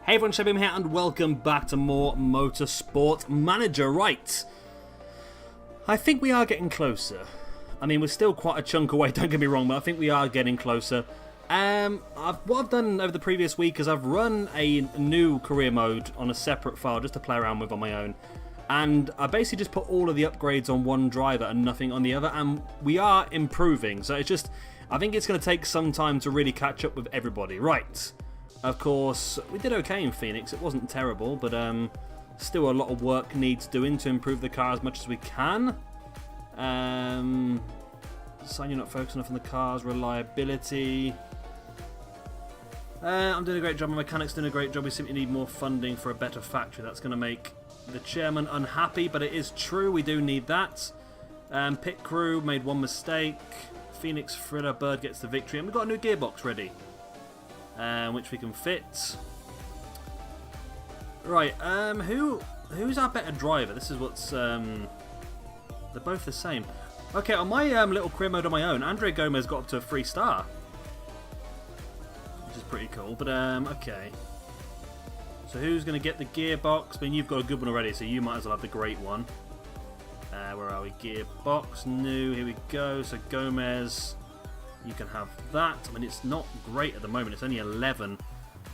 Hey everyone, Shabim here and welcome back to more Motorsport Manager. Right, I think we are getting closer. I mean, we're still quite a chunk away, don't get me wrong, but I think we are getting closer. What I've done over the previous week is I've run a new career mode on a separate file just to play around with on my own. And I basically just put all of the upgrades on one driver and nothing on the other, and we are improving. So it's just, I think it's going to take some time to really catch up with everybody. Right. Of course, we did okay in Phoenix. It wasn't terrible, but still a lot of work needs doing to improve the car as much as we can. Sign you're not focused enough on the car's reliability. I'm doing a great job. My mechanic's doing a great job. We simply need more funding for a better factory. That's going to make the chairman unhappy, but it is true. We do need that. Pit crew made one mistake. Phoenix Thriller Bird gets the victory, and we've got a new gearbox ready. Which we can fit. Right, who's our better driver? This is what's they're both the same. Okay, on my little career mode on my own, Andre Gomez got up to a 3-star, which is pretty cool. But okay, so who's going to get the gearbox? I mean, you've got a good one already, so you might as well have the great one. Where are we? Gearbox, new. Here we go. So Gomez, you can have that. I mean, it's not great at the moment. It's only 11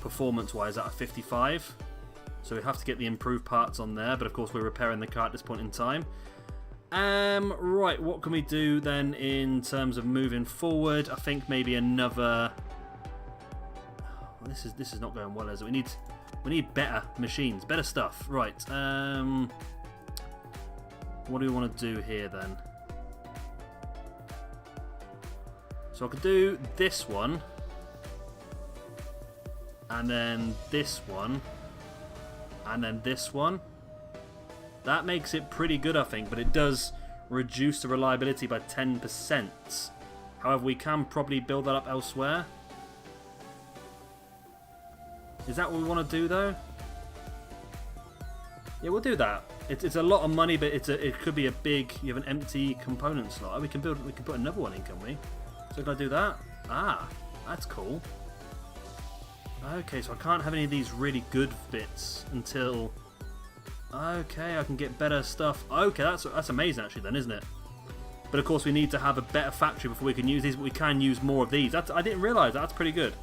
performance-wise out of 55. So we have to get the improved parts on there. But, of course, we're repairing the car at this point in time. Right, what can we do then in terms of moving forward? I think maybe another... Well, this is not going well, is it? We need better machines, better stuff. Right, what do we want to do here then? So I could do this one, and then this one, and then this one. That makes it pretty good, I think, but it does reduce the reliability by 10%. However, we can probably build that up elsewhere. Is that what we want to do, though? Yeah, we'll do that. It's a lot of money, but it could be a big. You have an empty component slot. We can put another one in, can we? So can I do that? Ah, that's cool. Okay, so I can't have any of these really good bits until... Okay, I can get better stuff. Okay, that's amazing actually then, isn't it? But of course we need to have a better factory before we can use these, but we can use more of these. I didn't realise that. That's pretty good.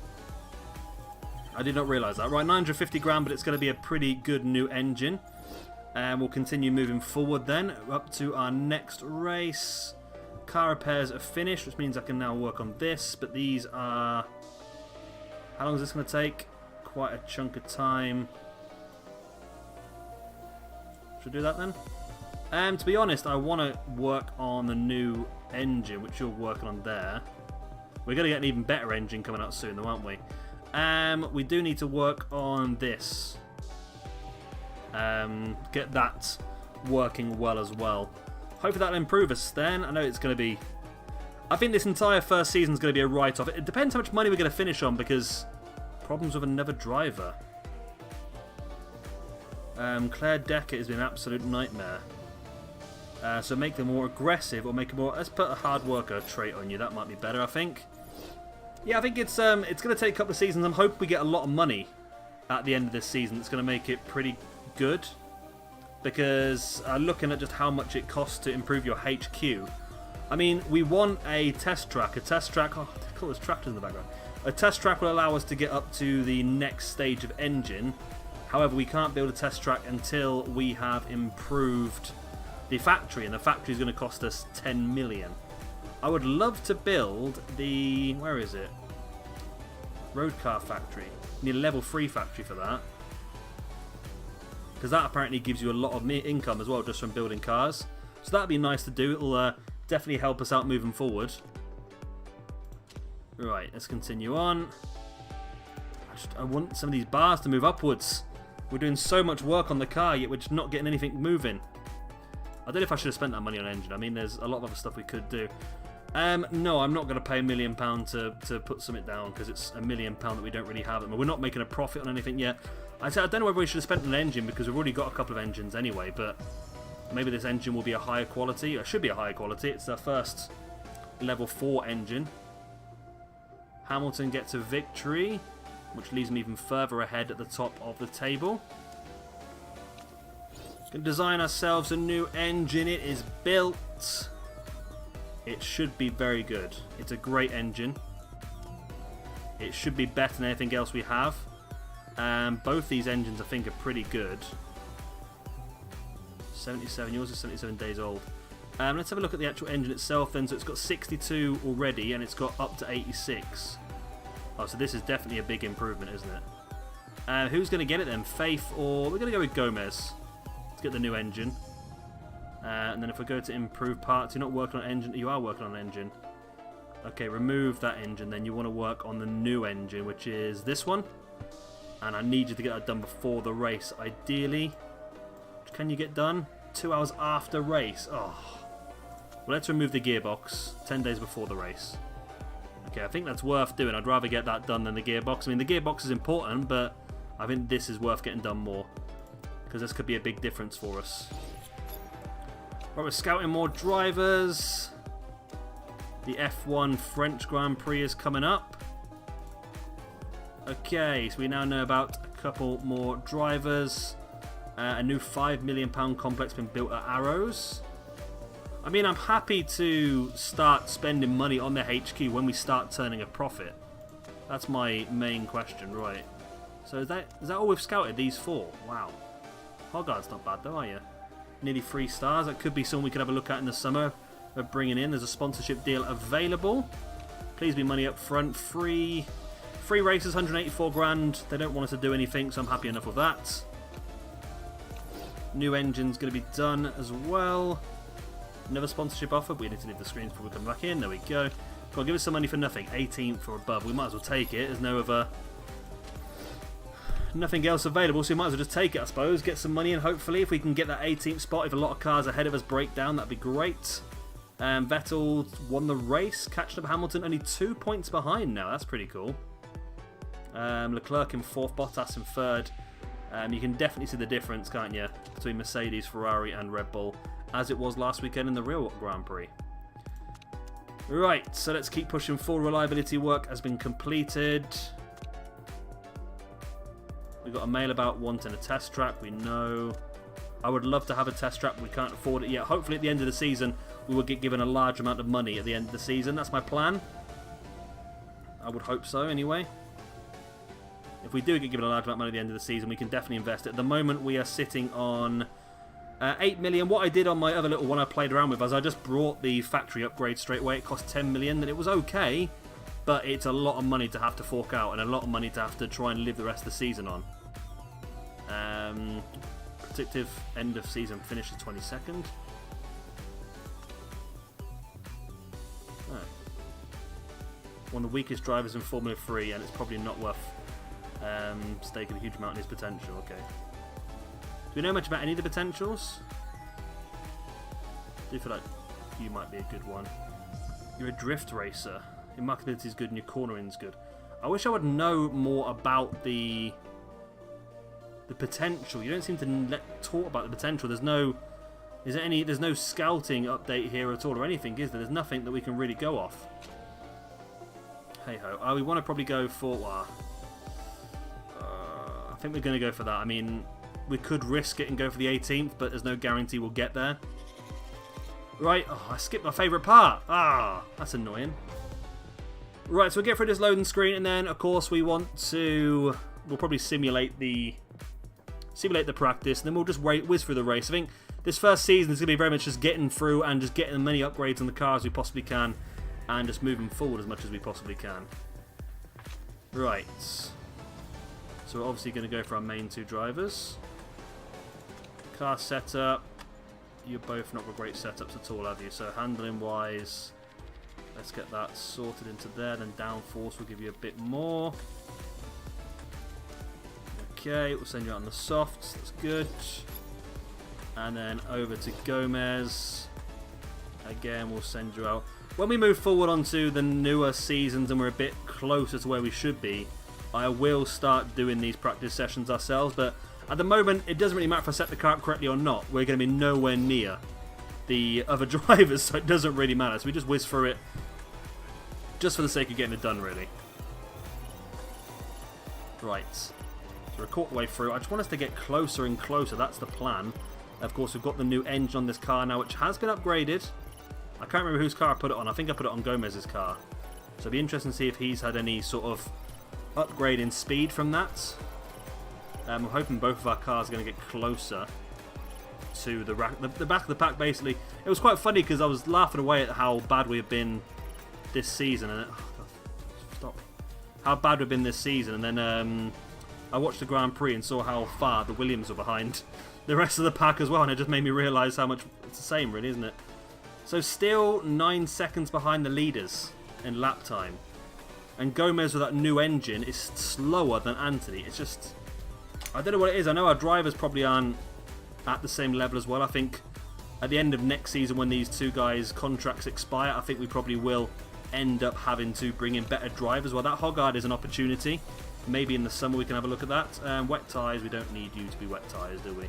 I did not realise that. Right, 950 grand, but it's going to be a pretty good new engine. And we'll continue moving forward then, up to our next race. Car repairs are finished, which means I can now work on this, but these are... How long is this going to take? Quite a chunk of time. Should I do that then? To be honest, I want to work on the new engine, which you're working on there. We're going to get an even better engine coming out soon, though, aren't we? We do need to work on this. Get that working well as well. Hopefully that'll improve us then. I know it's going to be... I think this entire first season is going to be a write-off. It depends how much money we're going to finish on, because problems with another driver. Claire Decker has been an absolute nightmare. So make them more aggressive, or make them more... Let's put a hard worker trait on you. That might be better, I think. Yeah, I think it's going to take a couple of seasons. I'm hoping we get a lot of money at the end of this season. It's going to make it pretty good. Because looking at just how much it costs to improve your HQ, I mean, we want a test track. A test track, oh, they call those tractors in the background. A test track will allow us to get up to the next stage of engine. However, we can't build a test track until we have improved the factory, and the factory is going to cost us 10 million. I would love to build the... Where is it? Road car factory. We need a level 3 factory for that. Because that apparently gives you a lot of income as well, just from building cars. So that'd be nice to do. It'll definitely help us out moving forward. Right, let's continue on. I want some of these bars to move upwards. We're doing so much work on the car, yet we're just not getting anything moving. I don't know if I should have spent that money on an engine. I mean, there's a lot of other stuff we could do. No, I'm not going to pay £1 million to put something down, because it's £1 million that we don't really have. We're not making a profit on anything yet. I don't know whether we should have spent on an engine, because we've already got a couple of engines anyway, but maybe this engine will be a higher quality. It should be a higher quality. It's our first level 4 engine. Hamilton gets a victory. which leaves me even further ahead at the top of the table. Can design ourselves a new engine. It is built. It should be very good. It's a great engine. It should be better than anything else we have. Both these engines I think are pretty good. 77, yours is 77 days old. Let's have a look at the actual engine itself then. So it's got 62 already and it's got up to 86. Oh, so this is definitely a big improvement, isn't it? Who's going to get it then? Faith or... We're going to go with Gomez. Let's get the new engine. And then if we go to improve parts, you're not working on engine. You are working on an engine. Okay, remove that engine. Then you want to work on the new engine, which is this one. And I need you to get that done before the race. Ideally, can you get done? 2 hours after race. Oh. Well, let's remove the gearbox 10 days before the race. Okay, I think that's worth doing. I'd rather get that done than the gearbox. I mean, the gearbox is important, but I think this is worth getting done more. Because this could be a big difference for us. Right, we're scouting more drivers. The F1 French Grand Prix is coming up. Okay, so we now know about a couple more drivers. A new £5 million complex been built at Arrows. I mean, I'm happy to start spending money on the HQ when we start turning a profit. That's my main question, right? So is that all we've scouted, these 4? Wow. Hogarth's not bad though, are you? Nearly 3 stars. That could be something we could have a look at in the summer. We're bringing in. There's a sponsorship deal available. Please be money up front. Free races, 184 grand. They don't want us to do anything, so I'm happy enough with that. New engine's going to be done as well. Another sponsorship offer. We need to leave the screen before we come back in. There we go. Come on, give us some money for nothing. 18th or above. We might as well take it. There's no other... Nothing else available, so we might as well just take it, I suppose. Get some money in, hopefully. If we can get that 18th spot, if a lot of cars ahead of us break down, that'd be great. Vettel won the race. Catching up Hamilton. Only 2 points behind now. That's pretty cool. Leclerc in 4th. Bottas in 3rd. You can definitely see the difference, can't you, between Mercedes, Ferrari and Red Bull, as it was last weekend in the real Grand Prix. Right, so let's keep pushing forward. Reliability work has been completed. We've got a mail about wanting a test track, we know. I would love to have a test track, but we can't afford it yet. Hopefully at the end of the season, we will get given a large amount of money at the end of the season. That's my plan. I would hope so, anyway. If we do get given a large amount of money at the end of the season, we can definitely invest it. At the moment, we are sitting on 8 million. What I did on my other little one I played around with was I just brought the factory upgrade straight away. It cost 10 million, and it was okay, but it's a lot of money to have to fork out and a lot of money to have to try and live the rest of the season on. Predictive end of season finish is 22nd. Oh. One of the weakest drivers in Formula 3, and it's probably not worth staking a huge amount in his potential. Okay. Do we know much about any of the potentials? I do feel like you might be a good one. You're a drift racer. Your marketability is good and your cornering is good. I wish I would know more about the potential. You don't seem to talk about the potential. There's no scouting update here at all or anything, is there? There's nothing that we can really go off. Hey ho. We want to probably go for... I think we're going to go for that. I mean, we could risk it and go for the 18th, but there's no guarantee we'll get there. Right. Oh, I skipped my favourite part. That's annoying. Right, so we'll get through this loading screen, and then, of course, we'll probably simulate the practice, and then we'll just whiz through the race. I think this first season is going to be very much just getting through and just getting as many upgrades on the car as we possibly can, and just moving forward as much as we possibly can. Right. So we're obviously going to go for our main 2 drivers. Car setup. You're both not got great setups at all, have you? So handling wise, let's get that sorted into there. Then downforce will give you a bit more. Okay, we'll send you out on the softs. That's good. And then over to Gomez. Again, we'll send you out. When we move forward onto the newer seasons and we're a bit closer to where we should be, I will start doing these practice sessions ourselves, but at the moment it doesn't really matter if I set the car up correctly or not. We're going to be nowhere near the other drivers, so it doesn't really matter. So we just whiz through it just for the sake of getting it done, really. Right. So we're a quarter way through. I just want us to get closer and closer. That's the plan. Of course, we've got the new engine on this car now, which has been upgraded. I can't remember whose car I put it on. I think I put it on Gomez's car. So it'll be interesting to see if he's had any sort of upgrade in speed from that. I'm hoping both of our cars are going to get closer to the back of the pack, basically. It was quite funny because I was laughing away at how bad we have been this season. And stop. How bad we've been this season. And then I watched the Grand Prix and saw how far the Williams were behind the rest of the pack as well. And it just made me realise how much it's the same, really, isn't it? So still 9 seconds behind the leaders in lap time. And Gomez with that new engine is slower than Anthony. It's just... I don't know what it is. I know our drivers probably aren't at the same level as well. I think at the end of next season, when these two guys' contracts expire, I think we probably will end up having to bring in better drivers. Well, that Hoggard is an opportunity. Maybe in the summer we can have a look at that. Wet tyres, we don't need you to be wet tyres, do we?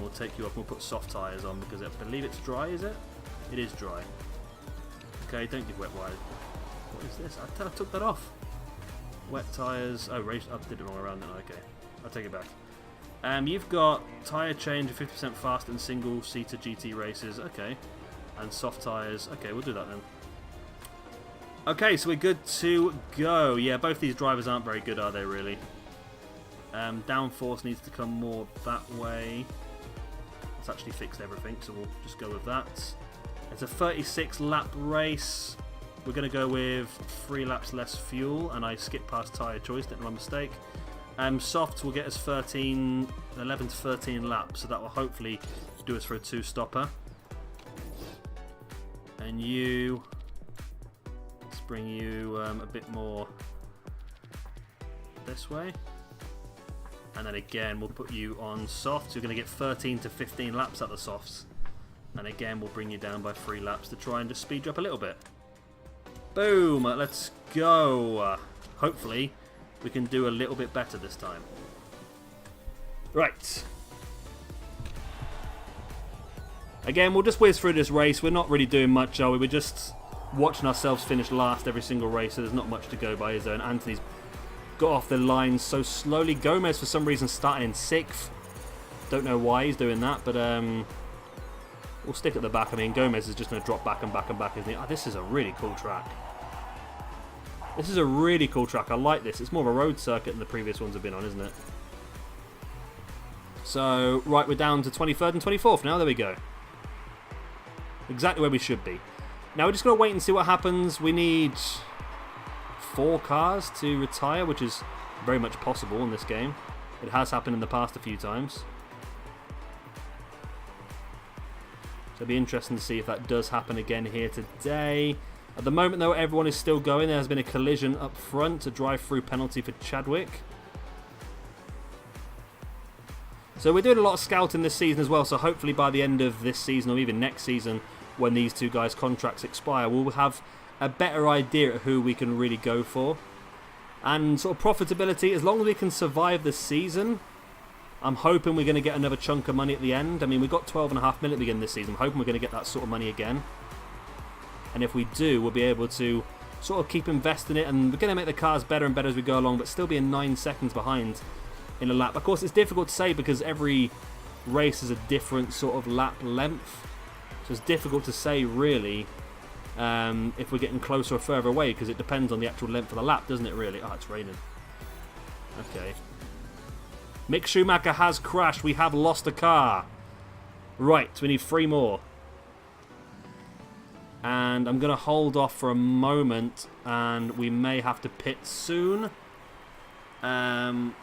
We'll take you off and we'll put soft tyres on because I believe it's dry, is it? It is dry. Okay, don't give wet wires. What is this? I took that off. Wet tyres. Oh, I did it wrong around then. Okay. I'll take it back. You've got tyre change of 50% faster than single-seater GT races. Okay. And soft tyres. Okay, we'll do that then. Okay, so we're good to go. Yeah, both these drivers aren't very good, are they, really? Downforce needs to come more that way. It's actually fixed everything, so we'll just go with that. It's a 36-lap race. We're going to go with 3 laps less fuel, and I skipped past tyre choice, didn't my mistake. Softs will get us 11 to 13 laps, so that will hopefully do us for a 2-stopper. And let's bring you a bit more this way. And then again, we'll put you on softs. You're going to get 13 to 15 laps at the softs. And again, we'll bring you down by 3 laps to try and just speed you up a little bit. Boom! Let's go! Hopefully, we can do a little bit better this time. Right. Again, we'll just whiz through this race. We're not really doing much, are we? We're just watching ourselves finish last every single race, so there's not much to go by, is there? And Anthony's got off the line so slowly. Gomez, for some reason, starting in 6th. Don't know why he's doing that, but we'll stick at the back. I mean, Gomez is just going to drop back and back and back, isn't he? Oh, this is a really cool track. This is a really cool track. I like this. It's more of a road circuit than the previous ones have been on, isn't it? So, right, we're down to 23rd and 24th now. There we go. Exactly where we should be. Now, we're just going to wait and see what happens. We need 4 cars to retire, which is very much possible in this game. It has happened in the past a few times. So it'll be interesting to see if that does happen again here today. At the moment, though, everyone is still going. There has been a collision up front, a drive-through penalty for Chadwick. So we're doing a lot of scouting this season as well, so hopefully by the end of this season or even next season, when these two guys' contracts expire, we'll have a better idea of who we can really go for. And sort of profitability, as long as we can survive the season, I'm hoping we're going to get another chunk of money at the end. I mean, we got 12.5 million at the beginning of this season. I'm hoping we're going to get that sort of money again. And if we do, we'll be able to sort of keep investing it, and we're going to make the cars better and better as we go along, but still being 9 seconds behind in a lap. Of course, it's difficult to say because every race is a different sort of lap length. So it's difficult to say, really, if we're getting closer or further away, because it depends on the actual length of the lap, doesn't it, really? Oh, it's raining. Okay. Mick Schumacher has crashed. We have lost a car. Right, we need 3 more. And I'm going to hold off for a moment, and we may have to pit soon. And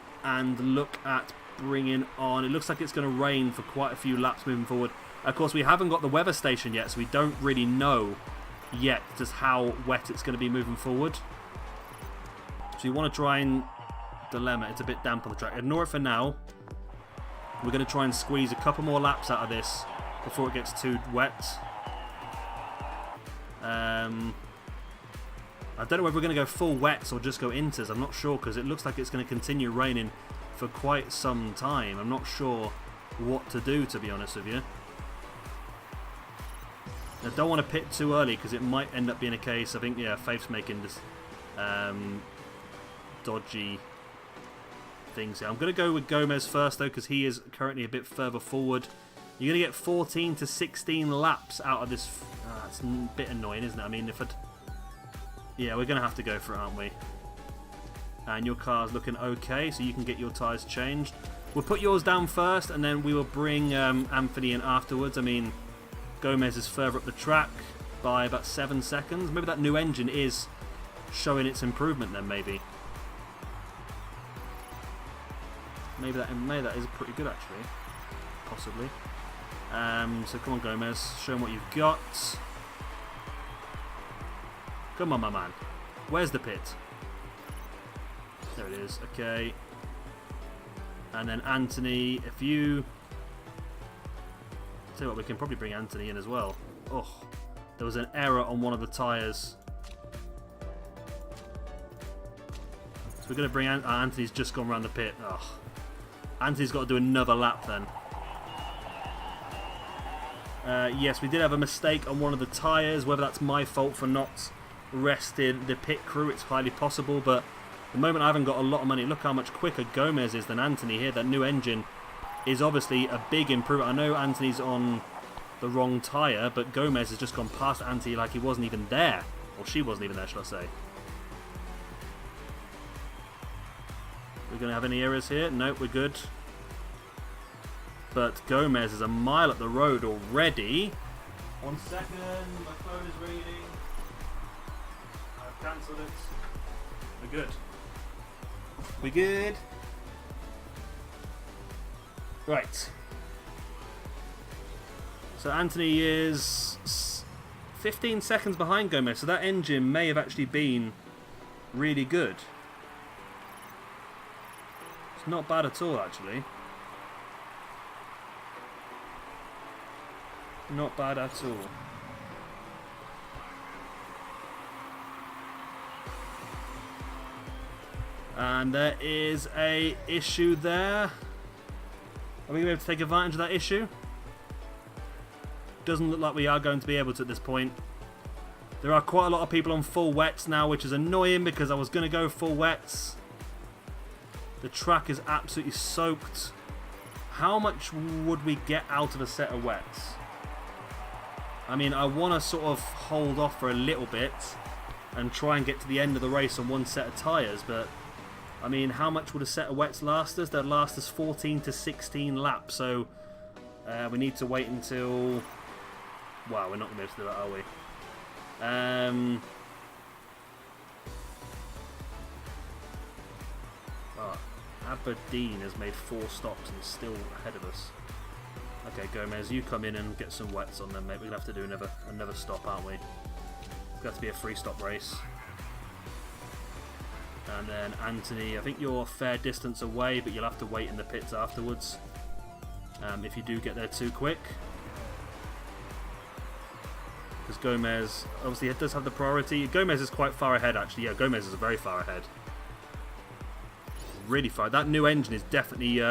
look at bringing on... It looks like it's going to rain for quite a few laps moving forward. Of course, we haven't got the weather station yet, so we don't really know yet just how wet it's going to be moving forward. So you want to try and... Dilemma, it's a bit damp on the track. Ignore it for now. We're going to try and squeeze a couple more laps out of this before it gets too wet. I don't know whether we're going to go full wets or just go inters. I'm not sure, because it looks like it's going to continue raining for quite some time. I'm not sure what to do, to be honest with you. I don't want to pit too early because it might end up being a case. I think, yeah, Faith's making this dodgy things here. I'm going to go with Gomez first, though, because he is currently a bit further forward. You're going to get 14 to 16 laps out of this. That's a bit annoying, isn't it? I mean, if I'd... Yeah, we're going to have to go for it, aren't we? And your car's looking okay, so you can get your tyres changed. We'll put yours down first, and then we will bring Anthony in afterwards. I mean, Gomez is further up the track by about 7 seconds. Maybe that new engine is showing its improvement then, maybe. Maybe that is pretty good, actually. Possibly. So come on, Gomez. Show him what you've got. Come on, my man. Where's the pit? There it is. Okay. And then Anthony, if you... Tell you what, we can probably bring Anthony in as well. Oh, there was an error on one of the tyres. So we're going to bring... Anthony's just gone around the pit. Oh. Anthony's got to do another lap then. Yes, we did have a mistake on one of the tyres. Whether that's my fault for not resting the pit crew, it's highly possible. But at the moment I haven't got a lot of money. Look how much quicker Gomez is than Anthony here. That new engine is obviously a big improvement. I know Anthony's on the wrong tyre, but Gomez has just gone past Anthony like he wasn't even there. Or she wasn't even there, should I say. We're going to have any errors here? Nope, we're good. But Gomez is a mile up the road already. 1 second, my phone is reading. I've cancelled it. We're good. We're good. Right. So Anthony is 15 seconds behind Gomez, so that engine may have actually been really good. It's not bad at all, actually. Not bad at all. And there is a issue there. Are we going to be able to take advantage of that issue? Doesn't look like we are going to be able to at this point. There are quite a lot of people on full wets now, which is annoying because I was going to go full wets. The track is absolutely soaked. How much would we get out of a set of wets? I mean, I want to sort of hold off for a little bit and try and get to the end of the race on one set of tyres, but I mean, how much would a set of wets last us? They'd last us 14 to 16 laps, so we need to wait until... Wow, we're not going to be able to do that, are we? Aberdeen has made 4 stops and still ahead of us. Okay, Gomez, you come in and get some wets on them, mate. We're going to have to do another stop, aren't we? It's got to be a 3-stop race. And then Anthony, I think you're a fair distance away, but you'll have to wait in the pits afterwards. If you do get there too quick. Because Gomez, obviously, does have the priority. Gomez is quite far ahead, actually. Yeah, Gomez is very far ahead. Really far. That new engine is definitely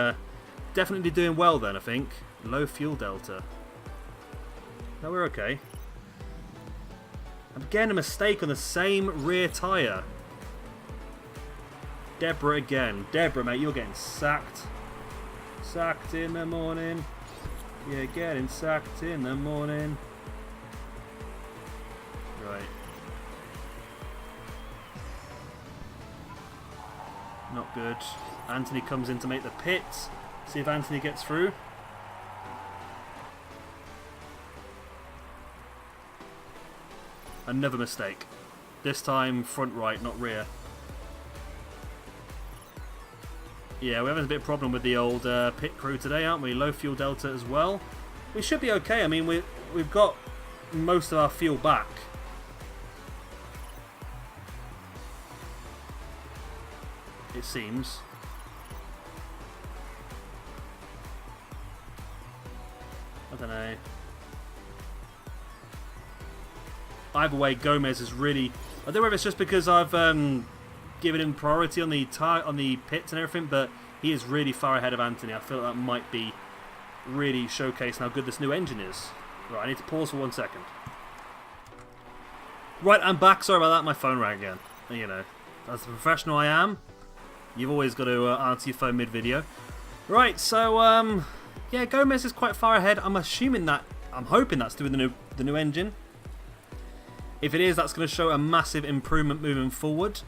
doing well then, I think. Low fuel delta. No, we're okay. Again, a mistake on the same rear tyre. Deborah again. Deborah, mate, you're getting sacked. Sacked in the morning. You're getting sacked in the morning. Right. Not good. Anthony comes in to make the pit. See if Anthony gets through. Another mistake. This time front right, not rear. Yeah, we're having a bit of problem with the old pit crew today, aren't we? Low fuel delta as well. We should be okay. I mean, we've got most of our fuel back. It seems. I don't know. Either way, Gomez is really... I don't know if it's just because I've given him priority on the pits and everything, but he is really far ahead of Anthony. I feel like that might be really showcasing how good this new engine is. Right, I need to pause for 1 second. Right, I'm back. Sorry about that. My phone rang again. You know, as the professional I am, You've always got to answer your phone mid-video. Right, so, yeah, Gomez is quite far ahead. I'm hoping that's doing the new engine. If it is, that's going to show a massive improvement moving forward.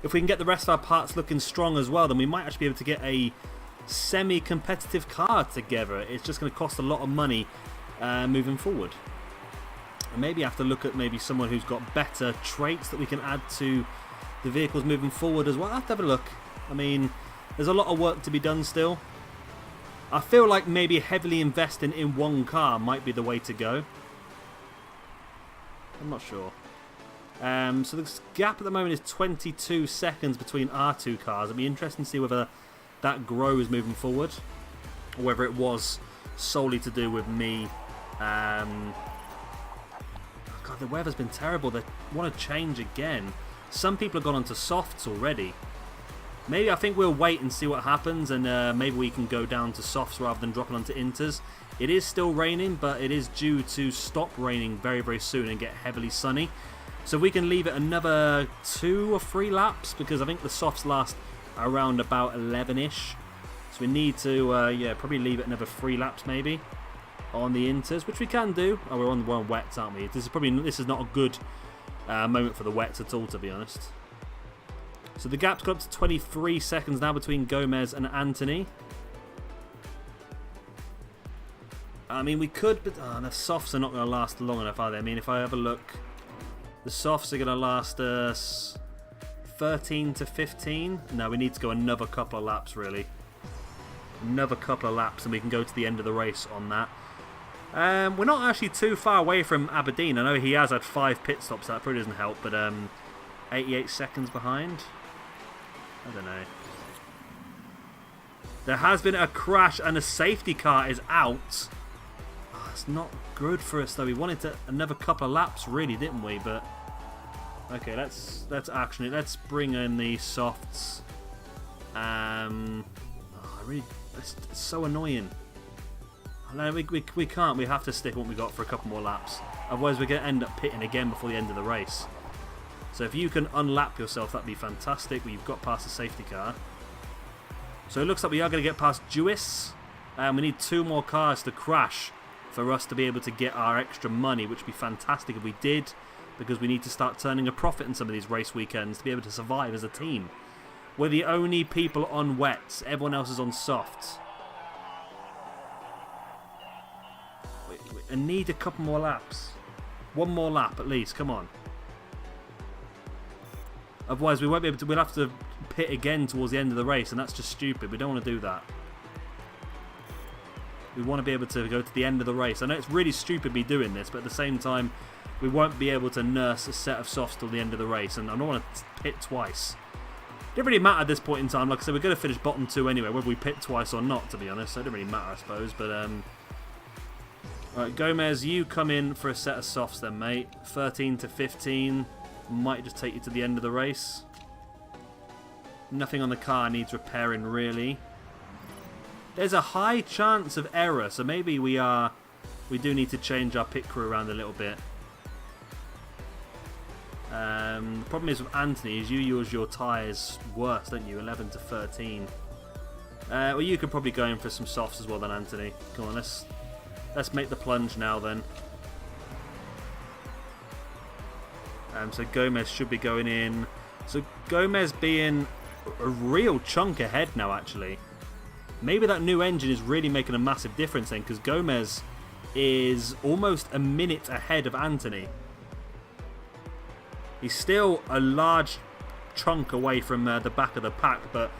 If we can get the rest of our parts looking strong as well, then we might actually be able to get a semi-competitive car together. It's just going to cost a lot of money moving forward. And maybe have to look at maybe someone who's got better traits that we can add to the vehicles moving forward as well. I'll have to have a look. I mean, there's a lot of work to be done still. I feel like maybe heavily investing in one car might be the way to go. I'm not sure. So the gap at the moment is 22 seconds between our two cars. It'll be interesting to see whether that grows moving forward, or whether it was solely to do with me. God, the weather's been terrible. They want to change again. Some people have gone onto softs already. Maybe I think we'll wait and see what happens, and maybe we can go down to softs rather than dropping onto inters. It is still raining, but it is due to stop raining very, very soon and get heavily sunny. So we can leave it another 2 or 3 laps, because I think the softs last around about 11-ish. So we need to, yeah, probably leave it another 3 laps maybe on the inters, which we can do. Oh, we're on wets, aren't we? This is not a good moment for the wets at all, to be honest. So the gap's got up to 23 seconds now between Gomez and Anthony. I mean, we could, but the softs are not going to last long enough, are they? I mean, if I have a look, the softs are going to last us 13 to 15. No, we need to go another couple of laps, really. Another couple of laps, and we can go to the end of the race on that. We're not actually too far away from Aberdeen. I know he has had 5 pit stops, that probably doesn't help, but 88 seconds behind. I don't know. There has been a crash, and the safety car is out. It's not good for us though. We wanted another couple of laps, really, didn't we? But okay, let's action it. Let's bring in the softs. It's so annoying. No, we can't. We have to stick what we got for a couple more laps. Otherwise, we're going to end up pitting again before the end of the race. So if you can unlap yourself, that'd be fantastic. But you've got past the safety car. So it looks like we are going to get past Jewis. We need 2 more cars to crash for us to be able to get our extra money, which would be fantastic if we did, because we need to start turning a profit in some of these race weekends to be able to survive as a team. We're the only people on wets. Everyone else is on softs. I need a couple more laps. 1 more lap at least, come on. Otherwise we won't be able to, we'll have to pit again towards the end of the race, and that's just stupid. We don't want to do that. We want to be able to go to the end of the race. I know it's really stupid me doing this, but at the same time, we won't be able to nurse a set of softs till the end of the race, and I don't want to pit twice. It didn't really matter at this point in time. Like I said, we're going to finish bottom 2 anyway, whether we pit twice or not, to be honest. So it didn't really matter, I suppose. But Alright, Gomez, you come in for a set of softs then, mate. 13 to 15. Might just take you to the end of the race. Nothing on the car needs repairing, really. There's a high chance of error, so maybe we do need to change our pit crew around a little bit. The problem is with Anthony is you use your tyres worse, don't you? 11 to 13. Well, you could probably go in for some softs as well then, Anthony. Come on, let's make the plunge now then. So Gomez should be going in. So Gomez being a real chunk ahead now, actually. Maybe that new engine is really making a massive difference then, because Gomez is almost a minute ahead of Anthony. He's still a large chunk away from the back of the pack, but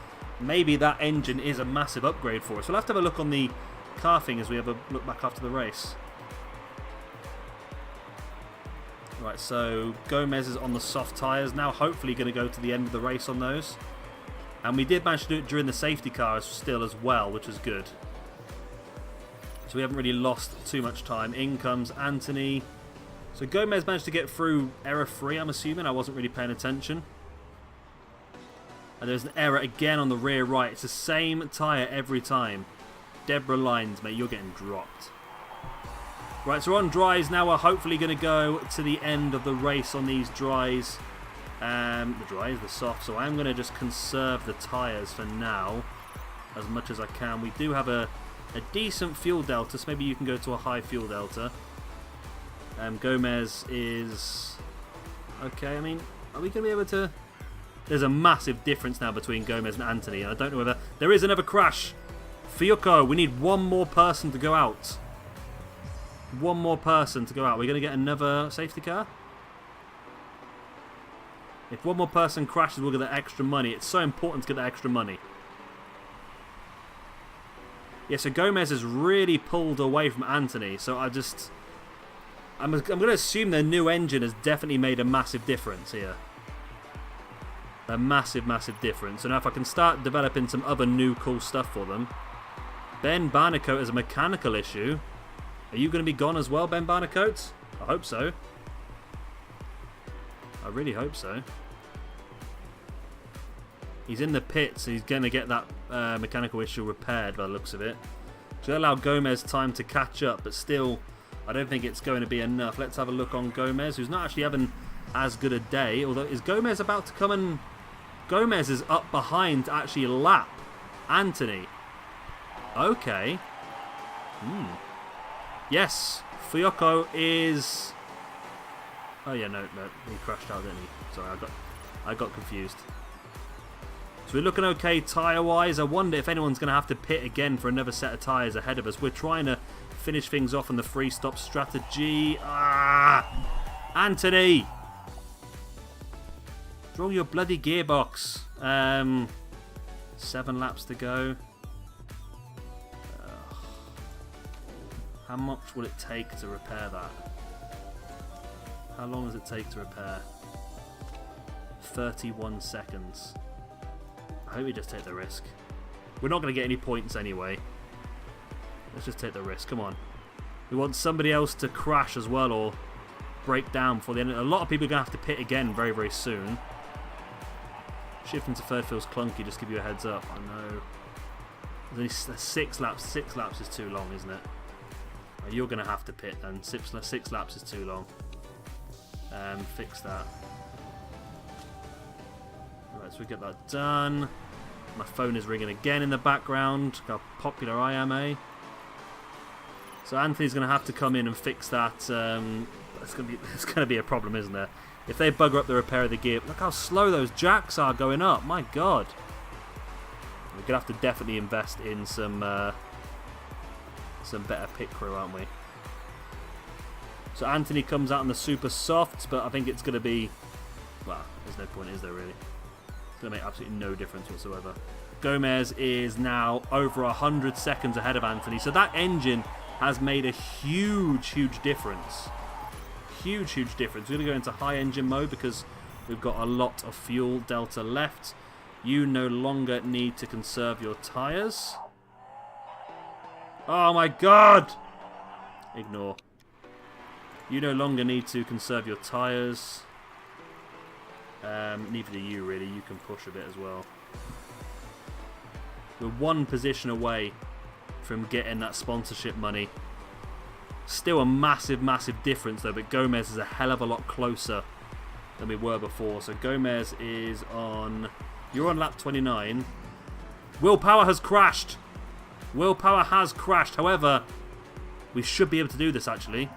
maybe that engine is a massive upgrade for us. We'll have to have a look on the car thing as we have a look back after the race. Right, so Gomez is on the soft tyres now, hopefully going to go to the end of the race on those. And we did manage to do it during the safety car still as well, which was good. So we haven't really lost too much time. In comes Anthony. So Gomez managed to get through error-free, I'm assuming. I wasn't really paying attention. And there's an error again on the rear right. It's the same tyre every time. Deborah Lines, mate, you're getting dropped. Right, so we're on dries now. We're hopefully going to go to the end of the race on these dries. The dry is the soft, so I'm going to just conserve the tyres for now as much as I can. We do have a decent fuel delta, so maybe you can go to a high fuel delta. Gomez is... okay, I mean, are we going to be able to... There's a massive difference now between Gomez and Anthony, and I don't know whether... There is another crash! Fiocco, we need one more person to go out. One more person to go out. We're going to get another safety car? If one more person crashes, we'll get that extra money. It's so important to get that extra money. Yeah, so Gomez has really pulled away from Anthony, so I'm going to assume their new engine has definitely made a massive difference here. A massive, massive difference. So now if I can start developing some other new cool stuff for them. Ben Barnicoat has a mechanical issue. Are you going to be gone as well, Ben Barnicoat? I hope so. I really hope so. He's in the pits, so he's going to get that mechanical issue repaired by the looks of it. So allow Gomez time to catch up, but still, I don't think it's going to be enough. Let's have a look on Gomez, who's not actually having as good a day. Although, is Gomez about to come and... Gomez is up behind to actually lap Anthony. Okay. Yes, Fiocco is... Oh yeah, no, he crashed out, didn't he? Sorry, I got confused. So we're looking okay tyre-wise. I wonder if anyone's going to have to pit again for another set of tyres ahead of us. We're trying to finish things off on the free stop strategy. Anthony! Draw your bloody gearbox. 7 laps to go. How much will it take to repair that? How long does it take to repair? 31 seconds. I hope we just take the risk. We're not going to get any points anyway. Let's just take the risk. Come on. We want somebody else to crash as well or break down before the end. A lot of people are going to have to pit again very, very soon. Shifting to third feels clunky, just give you a heads up. I know. There's only 6 laps. 6 laps is too long, isn't it? You're going to have to pit then. 6 laps is too long. Fix that. Right, so we get that done. My phone is ringing again in the background. Look how popular I am, eh? So Anthony's going to have to come in and fix that. It's going to be a problem, isn't there? If they bugger up the repair of the gear, look how slow those jacks are going up. My God. We're going to have to definitely invest in some better pit crew, aren't we? So Anthony comes out on the super softs, but I think it's going to be... Well, there's no point, is there, really? It's going to make absolutely no difference whatsoever. Gomez is now over 100 seconds ahead of Anthony, so that engine has made a huge, huge difference. Huge, huge difference. We're going to go into high engine mode because we've got a lot of fuel delta left. You no longer need to conserve your tyres. Oh my God! Ignore. You no longer need to conserve your tyres. Neither do you, really. You can push a bit as well. We're 1 position away from getting that sponsorship money. Still a massive, massive difference, though, but Gomez is a hell of a lot closer than we were before. So Gomez is on... You're on lap 29. Willpower has crashed. Willpower has crashed. However, we should be able to do this, actually.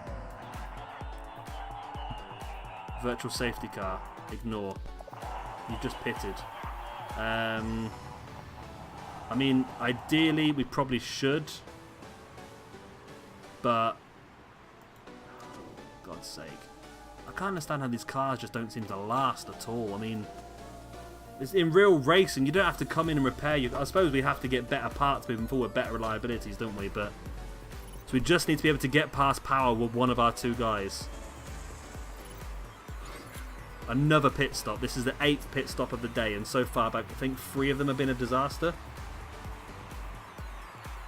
Virtual safety car. Ignore. You've just pitted. I mean, ideally, we probably should. But... For God's sake. I can't understand how these cars just don't seem to last at all. I mean... It's in real racing, you don't have to come in and repair your... I suppose we have to get better parts moving forward, better reliabilities, don't we? But so we just need to be able to get past power with one of our 2 guys. Another pit stop. This is the 8th pit stop of the day, and so far, I think 3 of them have been a disaster.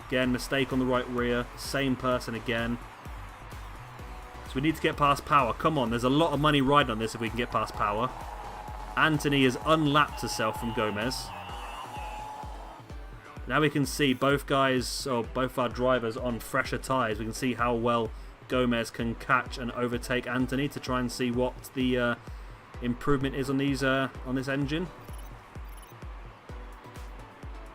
Again, mistake on the right rear. Same person again. So we need to get past power. Come on, there's a lot of money riding on this if we can get past power. Anthony has unlapped herself from Gomez. Now we can see both guys, or both our drivers, on fresher tyres. We can see how well Gomez can catch and overtake Anthony to try and see what the improvement is on these on this engine.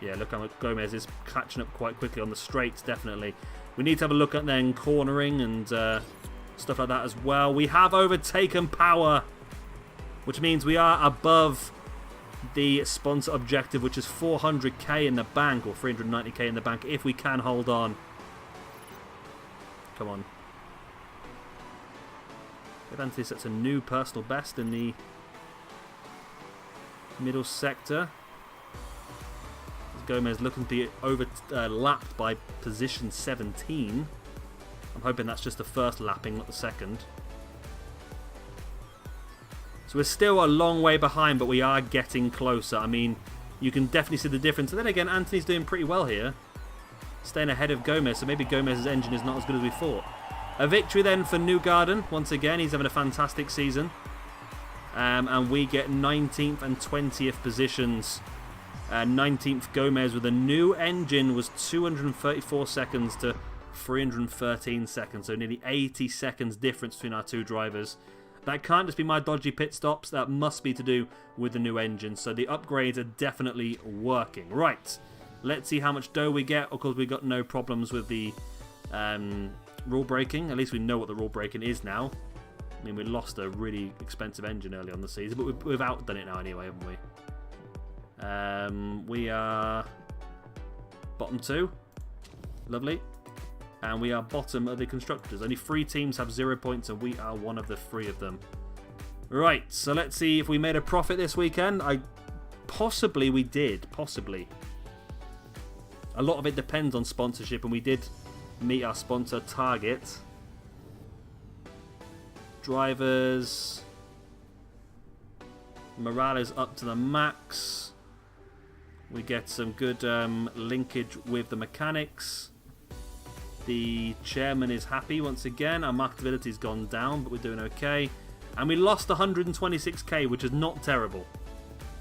Yeah, look how Gomez is catching up quite quickly on the straights, definitely. We need to have a look at then cornering and stuff like that as well. We have overtaken power, which means we are above the sponsor objective, which is 400k in the bank, or 390k in the bank, if we can hold on. Come on. If Anthony sets a new personal best in the middle sector. Gomez looking to be overlapped by position 17. I'm hoping that's just the first lapping, not the second. So we're still a long way behind, but we are getting closer. I mean, you can definitely see the difference. And then again, Anthony's doing pretty well here, staying ahead of Gomez, so maybe Gomez's engine is not as good as we thought. A victory then for Newgarden. Once again, he's having a fantastic season. And we get 19th and 20th positions. 19th Gomez with a new engine was 234 seconds to 313 seconds, so nearly 80 seconds difference between our two drivers. That can't just be my dodgy pit stops, that must be to do with the new engine, so the upgrades are definitely working. Right, let's see how much dough we get. Of course, we got no problems with the rule breaking. At least we know what the rule breaking is now. I mean, we lost a really expensive engine early on the season, but we've outdone it now anyway, haven't we? We are bottom 2. Lovely. And we are bottom of the constructors. Only 3 teams have 0 points, and we are one of the 3 of them. Right, so let's see if we made a profit this weekend. Possibly we did. Possibly. A lot of it depends on sponsorship, and we did meet our sponsor target. Drivers. Morale is up to the max. We get some good linkage with the mechanics. The chairman is happy once again. Our marketability's gone down, but we're doing okay. And we lost 126k, which is not terrible.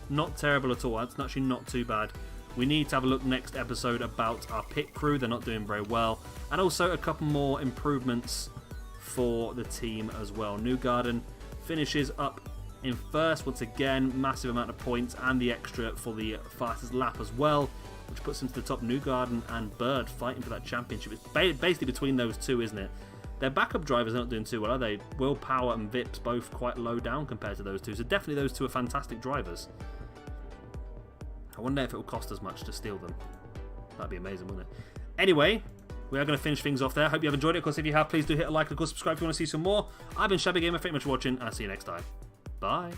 Not terrible at all. That's actually not too bad. We need to have a look next episode about our pit crew. They're not doing very well. And also a couple more improvements for the team as well. Newgarden finishes up in first. Once again, massive amount of points and the extra for the fastest lap as well, which puts him to the top. Newgarden and Bird fighting for that championship. It's basically between those two, isn't it? Their backup drivers are not doing too well, are they? Willpower and Vips both quite low down compared to those two, so definitely those two are fantastic drivers. I wonder if it will cost as much to steal them. That'd be amazing, wouldn't it? Anyway, we are going to finish things off there. Hope you have enjoyed it. Of course, if you have, please do hit a like and of course subscribe if you want to see some more. I've been Shabby Gamer. Thank you much for watching, and I'll see you next time. Bye.